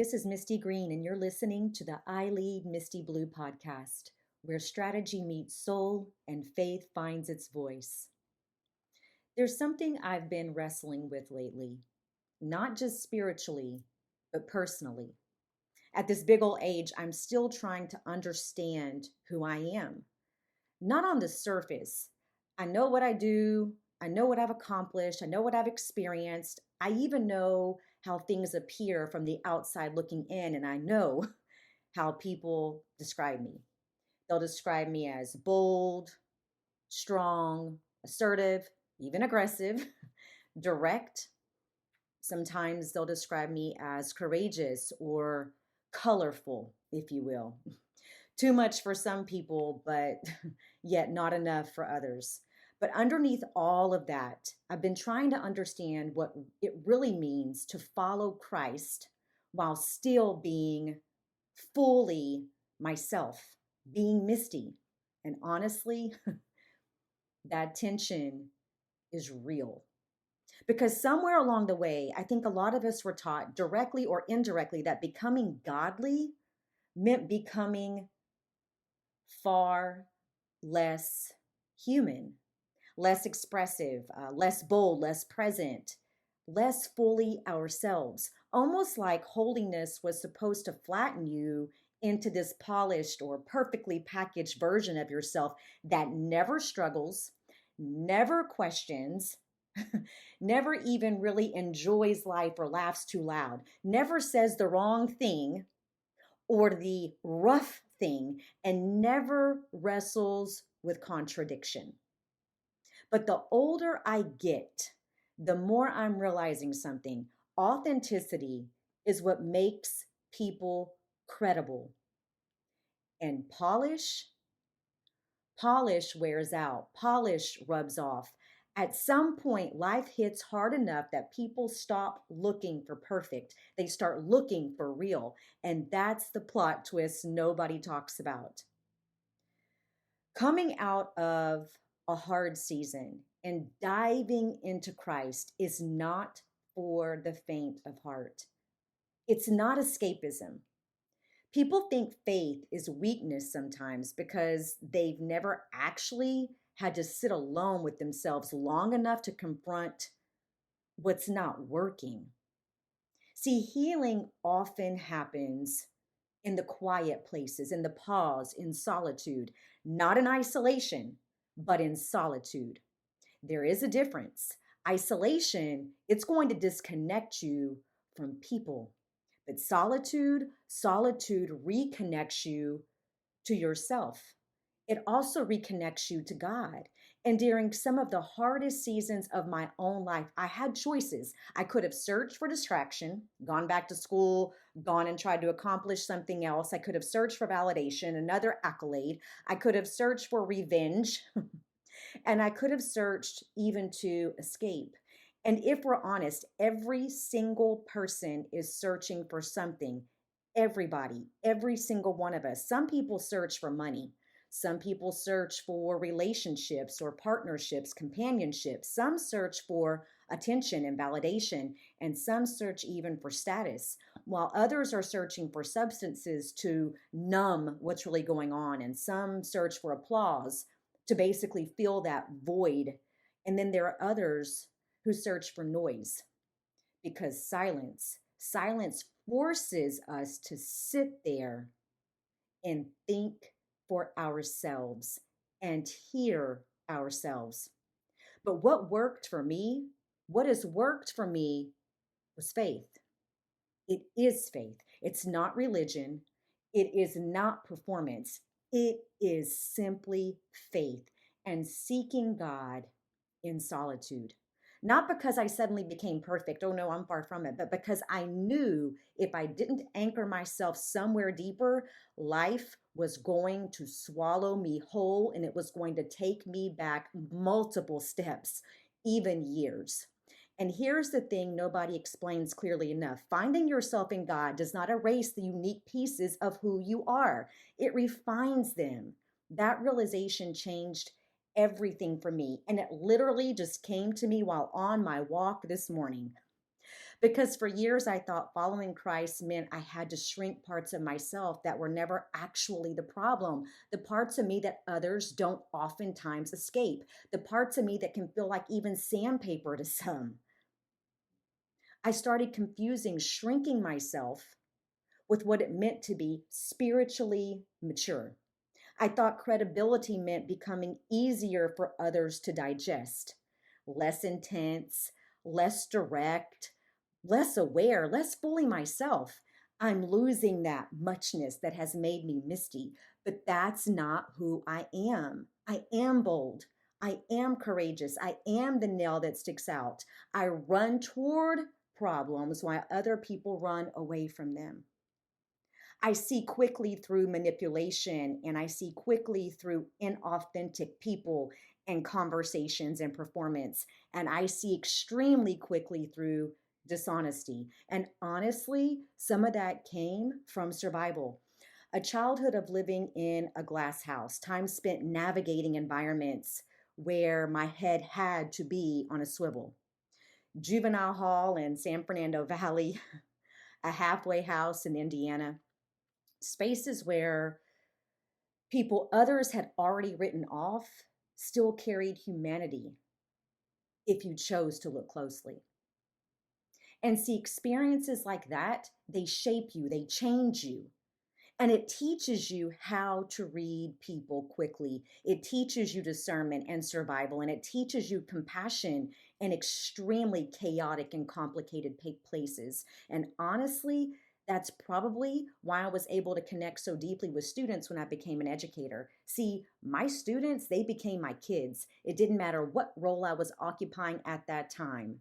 This is Misti Green, and you're listening to the iLEAD Misti Blue Podcast, where strategy meets soul and faith finds its voice. There's something I've been wrestling with lately, not just spiritually, but personally. At this big old age, I'm still trying to understand who I am. Not on the surface. I know what I do. I know what I've accomplished. I know what I've experienced. I even know how things appear from the outside looking in, and I know how people describe me. They'll describe me as bold, strong, assertive, even aggressive, direct. Sometimes they'll describe me as courageous or colorful, if you will. Too much for some people, but yet not enough for others. But underneath all of that, I've been trying to understand what it really means to follow Christ while still being fully myself, being Misti. And honestly, that tension is real. Because somewhere along the way, I think a lot of us were taught directly or indirectly that becoming godly meant becoming far less human, less expressive, less bold, less present, less fully ourselves. Almost like holiness was supposed to flatten you into this polished or perfectly packaged version of yourself that never struggles, never questions, never even really enjoys life or laughs too loud, never says the wrong thing or the rough thing, and never wrestles with contradiction. But the older I get, the more I'm realizing something. Authenticity is what makes people credible. And polish wears out, polish rubs off. At some point, life hits hard enough that people stop looking for perfect. They start looking for real. And that's the plot twist nobody talks about. Coming out of a hard season and diving into Christ is not for the faint of heart. It's not escapism. People think faith is weakness sometimes because they've never actually had to sit alone with themselves long enough to confront what's not working. See, healing often happens in the quiet places, in the pause, in solitude, not in isolation, but in solitude. There is a difference. Isolation, it's going to disconnect you from people. But solitude reconnects you to yourself. It also reconnects you to God. And during some of the hardest seasons of my own life, I had choices. I could have searched for distraction, gone back to school, gone and tried to accomplish something else. I could have searched for validation, another accolade. I could have searched for revenge. And I could have searched even to escape. And if we're honest, every single person is searching for something. Everybody, every single one of us. Some people search for money. Some people search for relationships or partnerships, companionship. Some search for attention and validation, and some search even for status, while others are searching for substances to numb what's really going on, and some search for applause to basically fill that void. And then there are others who search for noise because silence forces us to sit there and think for ourselves and hear ourselves. But what has worked for me was faith. It is faith. It's not religion. It is not performance. It is simply faith and seeking God in solitude. Not because I suddenly became perfect. Oh no, I'm far from it. But because I knew if I didn't anchor myself somewhere deeper, life was going to swallow me whole, and it was going to take me back multiple steps, even years. And here's the thing nobody explains clearly enough. Finding yourself in God does not erase the unique pieces of who you are. It refines them. That realization changed everything for me. And it literally just came to me while on my walk this morning. Because for years I thought following Christ meant I had to shrink parts of myself that were never actually the problem. The parts of me that others don't oftentimes escape. The parts of me that can feel like even sandpaper to some. I started confusing shrinking myself with what it meant to be spiritually mature. I thought credibility meant becoming easier for others to digest, less intense, less direct, less aware, less fully myself. I'm losing that muchness that has made me misty, but that's not who I am. I am bold. I am courageous. I am the nail that sticks out. I run toward problems while other people run away from them. I see quickly through manipulation, and I see quickly through inauthentic people and conversations and performance. And I see extremely quickly through dishonesty. And honestly, some of that came from survival. A childhood of living in a glass house, time spent navigating environments where my head had to be on a swivel. Juvenile hall in San Fernando Valley, a halfway house in Indiana, spaces where people others had already written off still carried humanity if you chose to look closely. And see, experiences like that, they shape you, they change you. And it teaches you how to read people quickly. It teaches you discernment and survival, and it teaches you compassion in extremely chaotic and complicated places. And honestly, that's probably why I was able to connect so deeply with students when I became an educator. See, my students, they became my kids. It didn't matter what role I was occupying at that time.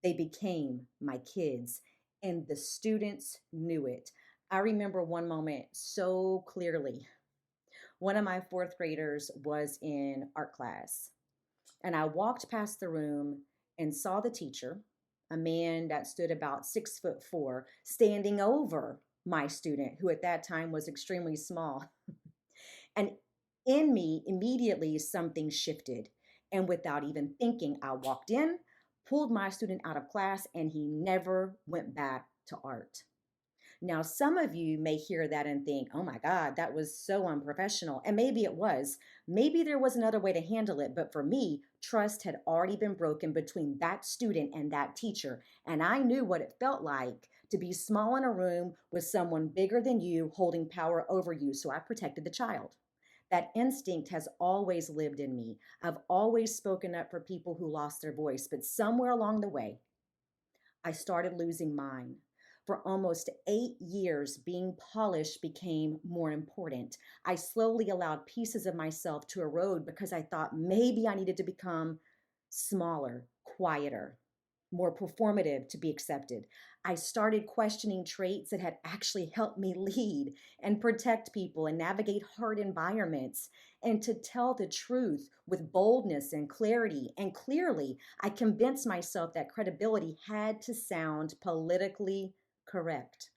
They became my kids, and the students knew it. I remember one moment so clearly. One of my fourth graders was in art class, and I walked past the room and saw the teacher, a man that stood about 6'4", standing over my student, who at that time was extremely small. And in me, immediately something shifted. And without even thinking, I walked in, pulled my student out of class, and he never went back to art. Now, some of you may hear that and think, oh my God, that was so unprofessional. And maybe it was. Maybe there was another way to handle it. But for me, trust had already been broken between that student and that teacher. And I knew what it felt like to be small in a room with someone bigger than you holding power over you. So I protected the child. That instinct has always lived in me. I've always spoken up for people who lost their voice. But somewhere along the way, I started losing mine. For almost 8 years, being polished became more important. I slowly allowed pieces of myself to erode because I thought maybe I needed to become smaller, quieter, more performative to be accepted. I started questioning traits that had actually helped me lead and protect people and navigate hard environments. And to tell the truth with boldness and clarity and clearly, I convinced myself that credibility had to sound politically correct.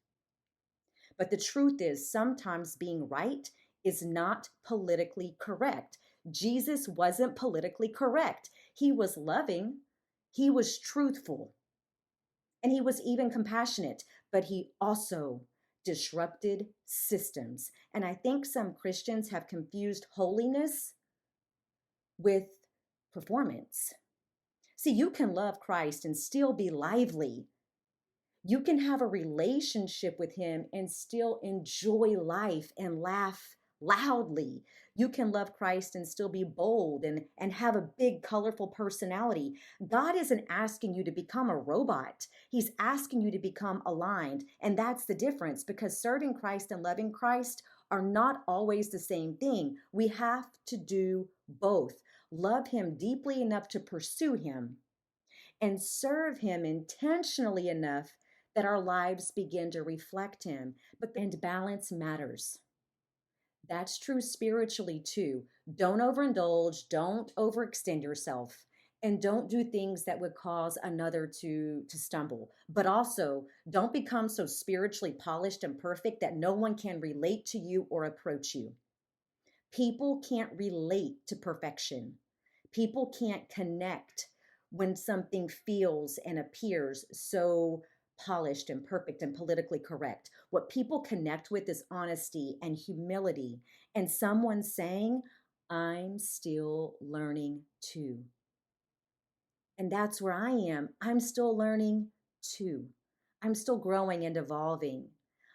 But the truth is, sometimes being right is not politically correct. Jesus wasn't politically correct. He was loving, he was truthful, and he was even compassionate, but he also disrupted systems. And I think some Christians have confused holiness with performance. See, you can love Christ and still be lively. You can have a relationship with him and still enjoy life and laugh loudly. You can love Christ and still be bold and have a big, colorful personality. God isn't asking you to become a robot. He's asking you to become aligned. And that's the difference, because serving Christ and loving Christ are not always the same thing. We have to do both. Love him deeply enough to pursue him and serve him intentionally enough that our lives begin to reflect him. And balance matters. That's true spiritually too. Don't overindulge, don't overextend yourself, and don't do things that would cause another to stumble. But also, don't become so spiritually polished and perfect that no one can relate to you or approach you. People can't relate to perfection. People can't connect when something feels and appears so polished and perfect and politically correct. What people connect with is honesty and humility, and someone saying, I'm still learning too. And that's where I am. I'm still learning too. I'm still growing and evolving.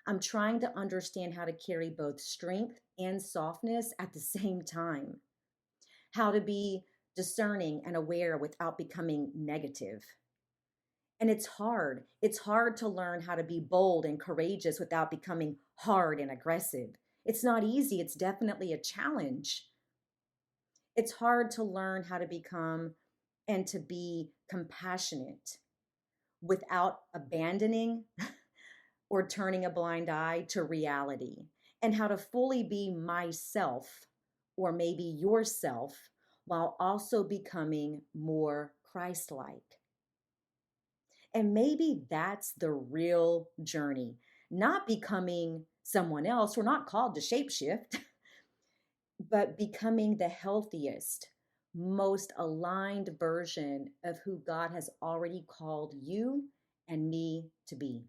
I'm trying to understand how to carry both strength and softness at the same time, how to be discerning and aware without becoming negative. And it's hard. It's hard to learn how to be bold and courageous without becoming hard and aggressive. It's not easy. It's definitely a challenge. It's hard to learn how to become and to be compassionate without abandoning or turning a blind eye to reality, and how to fully be myself or maybe yourself while also becoming more Christ like. And maybe that's the real journey, not becoming someone else. We're not called to shapeshift, but becoming the healthiest, most aligned version of who God has already called you and me to be.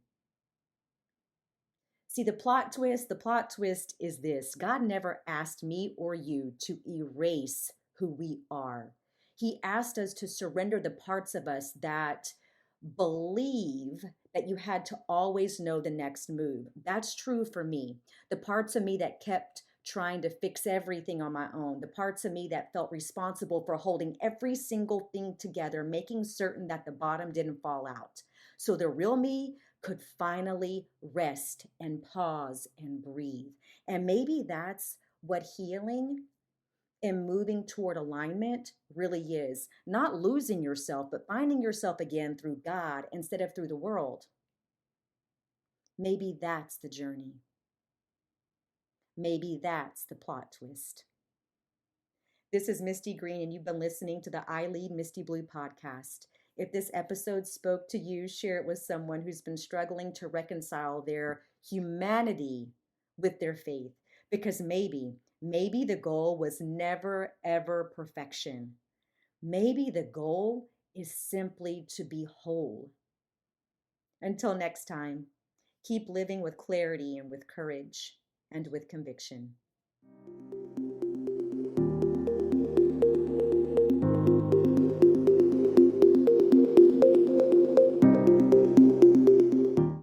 See, the plot twist is this: God never asked me or you to erase who we are. He asked us to surrender the parts of us that believe that you had to always know the next move. That's true for me. The parts of me that kept trying to fix everything on my own, the parts of me that felt responsible for holding every single thing together, making certain that the bottom didn't fall out. So the real me could finally rest and pause and breathe. And maybe that's what healing and moving toward alignment really is: not losing yourself, but finding yourself again through God instead of through the world. Maybe that's the journey. Maybe that's the plot twist. This is Misti Green, and you've been listening to the iLEAD Misti Blue Podcast. If this episode spoke to you, share it with someone who's been struggling to reconcile their humanity with their faith. Because maybe the goal was never, ever perfection. Maybe the goal is simply to be whole. Until next time, keep living with clarity and with courage and with conviction.